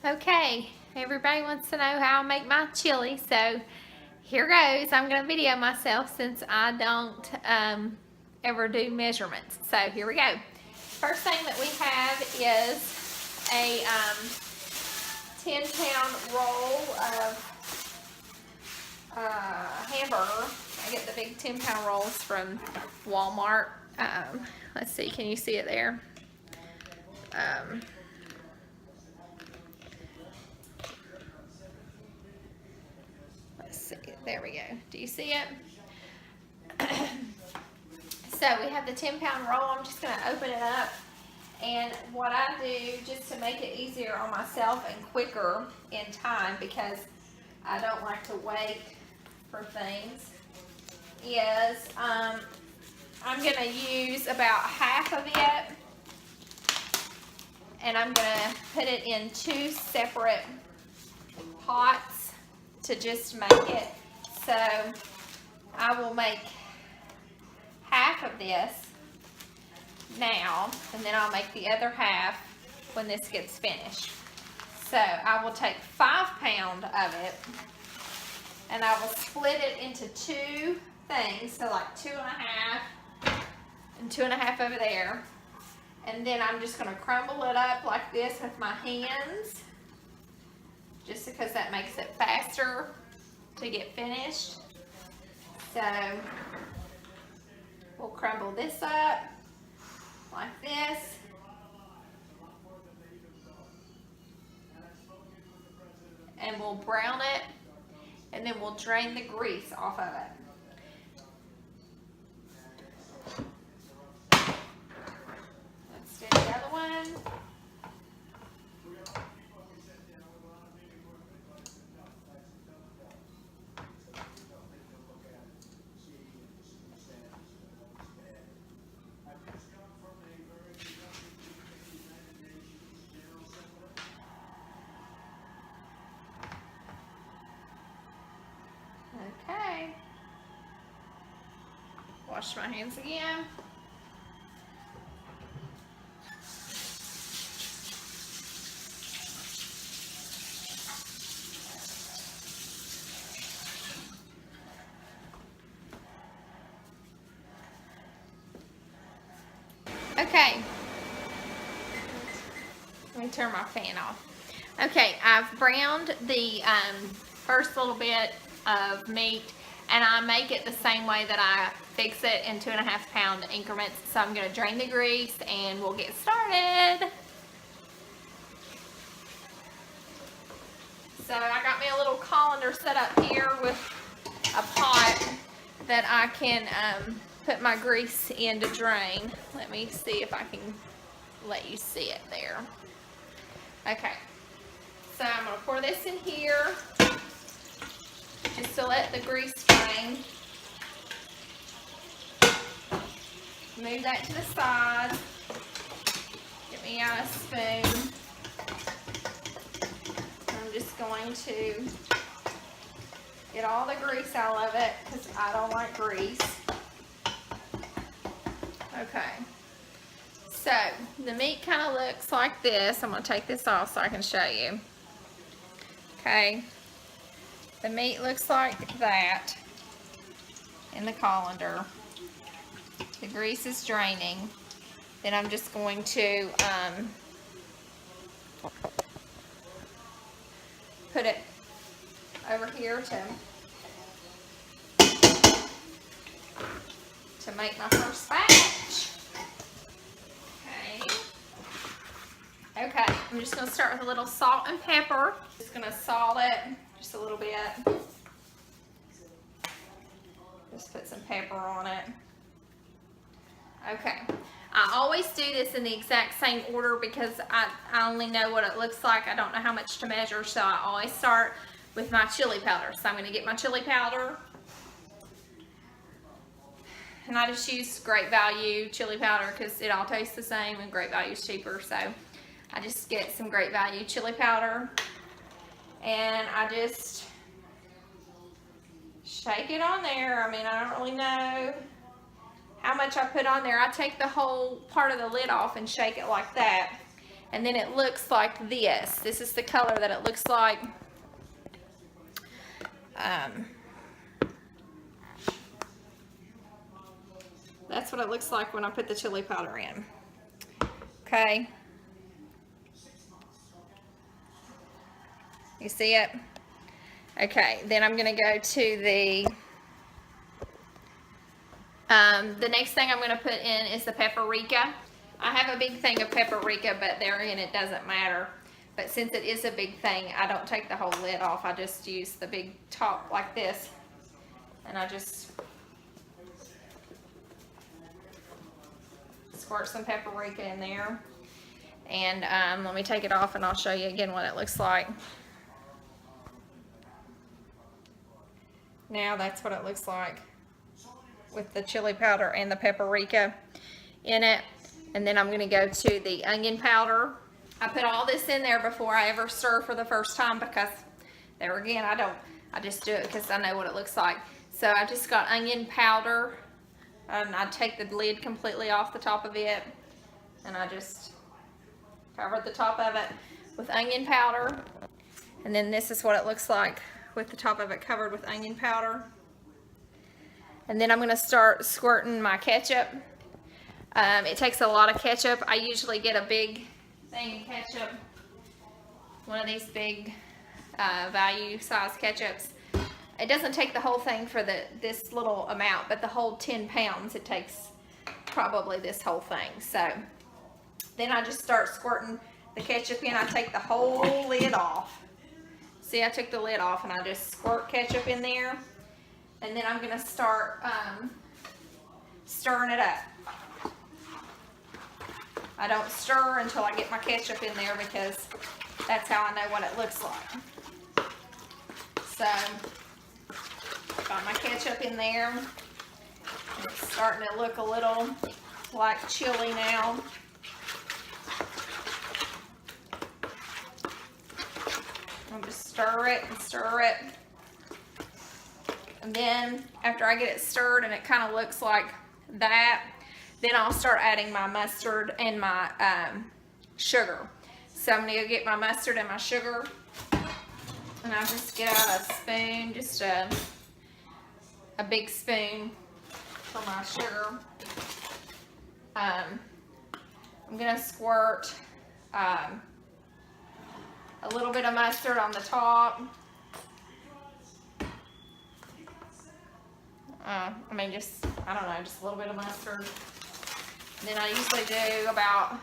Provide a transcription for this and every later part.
Okay, everybody wants to know how I make my chili, so here goes. I'm going to video myself since I don't ever do measurements. So here we go. First thing that we have is a 10-pound roll of hamburger. I get the big 10-pound rolls from Walmart. Let's see, can you see it there? There we go. Do you see it? So we have the 10-pound roll. I'm just going to open it up. And what I do, just to make it easier on myself and quicker in time, because I don't like to wait for things, is I'm going to use about half of it. And I'm going to put it in 2 separate pots to just make it. So I will make half of this now, and then I'll make the other half when this gets finished. So I will take 5 pounds of it, and I will split it into 2 things, so like 2.5 and 2.5 over there. And then I'm just going to crumble it up like this with my hands, just because that makes it faster to get finished. So we'll crumble this up like this. And we'll brown it, and then we'll drain the grease off of it. Let's do the other one. Okay. Wash my hands again. Okay. Let me turn my fan off. Okay, I've browned the first little bit of meat, and I make it the same way that I fix it in 2.5 pound increments. So I'm going to drain the grease and we'll get started. So I got me a little colander set up here with a pot that I can put my grease in to drain. Let me see if I can let you see it there. Okay, so I'm going to pour this in here just to let the grease drain. Move that to the side. Get me out a spoon. I'm just going to get all the grease out of it because I don't like grease. Okay. So the meat kind of looks like this. I'm going to take this off so I can show you. Okay. The meat looks like that in the colander. The grease is draining. Then I'm just going to put it over here to make my first batch. Okay. Okay, I'm just going to start with a little salt and pepper. Just going to salt it just a little bit. Just put some pepper on it. Okay. I always do this in the exact same order because I only know what it looks like. I don't know how much to measure, so I always start with my chili powder. So I'm going to get my chili powder. And I just use Great Value chili powder because it all tastes the same and Great Value is cheaper. So I just get some Great Value chili powder. And I just shake it on there. I mean, I don't really know how much I put on there. I take the whole part of the lid off and shake it like that. And then it looks like this. This is the color that it looks like. That's what it looks like when I put the chili powder in. Okay. You see it? Okay, then I'm gonna go to the next thing I'm gonna put in is the paprika. I have a big thing of paprika, but therein it doesn't matter. But since it is a big thing, I don't take the whole lid off. I just use the big top like this. And I just squirt some paprika in there. And let me take it off and I'll show you again what it looks like. Now that's what it looks like with the chili powder and the paprika in it. And then I'm going to go to the onion powder. I put all this in there before I ever stir for the first time because there again, I just do it because I know what it looks like. So I just got onion powder and I take the lid completely off the top of it and I just cover the top of it with onion powder. And then this is what it looks like with the top of it covered with onion powder. And then I'm going to start squirting my ketchup. It takes a lot of ketchup. I usually get a big thing of ketchup, one of these big value size ketchups. It doesn't take the whole thing for this little amount, but the whole 10 pounds, it takes probably this whole thing. So then I just start squirting the ketchup in. I take the whole lid off. See, I took the lid off and I just squirt ketchup in there. And then I'm going to start stirring it up. I don't stir until I get my ketchup in there because that's how I know what it looks like. So, got my ketchup in there. It's starting to look a little like chili now. I'll just stir it and stir it. And then after I get it stirred and it kind of looks like that, then I'll start adding my mustard and my sugar. So I'm going to go get my mustard and my sugar. And I'll just get out a spoon, just a big spoon for my sugar. I'm going to squirt a little bit of mustard on the top. I mean, just, I don't know, just a little bit of mustard. And then I usually do about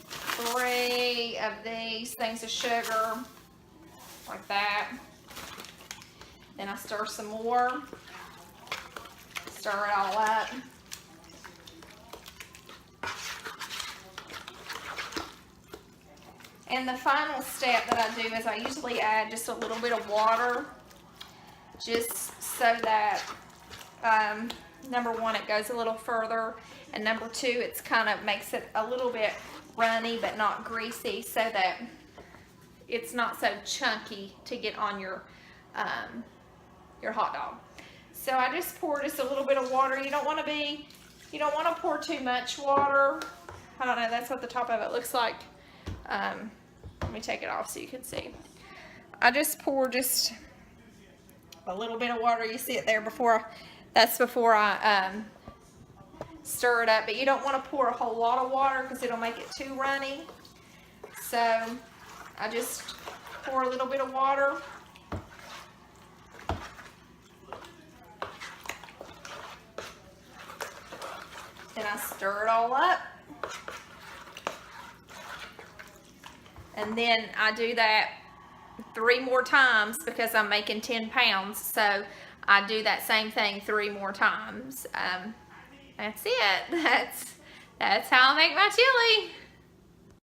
3 of these things of sugar, like that. Then I stir some more, stir it all up. And the final step that I do is I usually add just a little bit of water, just so that number one, it goes a little further, and number two, it's kind of makes it a little bit runny but not greasy, so that it's not so chunky to get on your hot dog. So I just pour just a little bit of water. You don't want to pour too much water. I don't know, that's what the top of it looks like. Let me take it off so you can see. I just pour just a little bit of water. You see it there before. That's before I stir it up. But you don't want to pour a whole lot of water because it'll make it too runny. So I just pour a little bit of water. Then I stir it all up. And then I do that 3 more times because I'm making 10 pounds. So I do that same thing 3 more times. That's it. That's how I make my chili.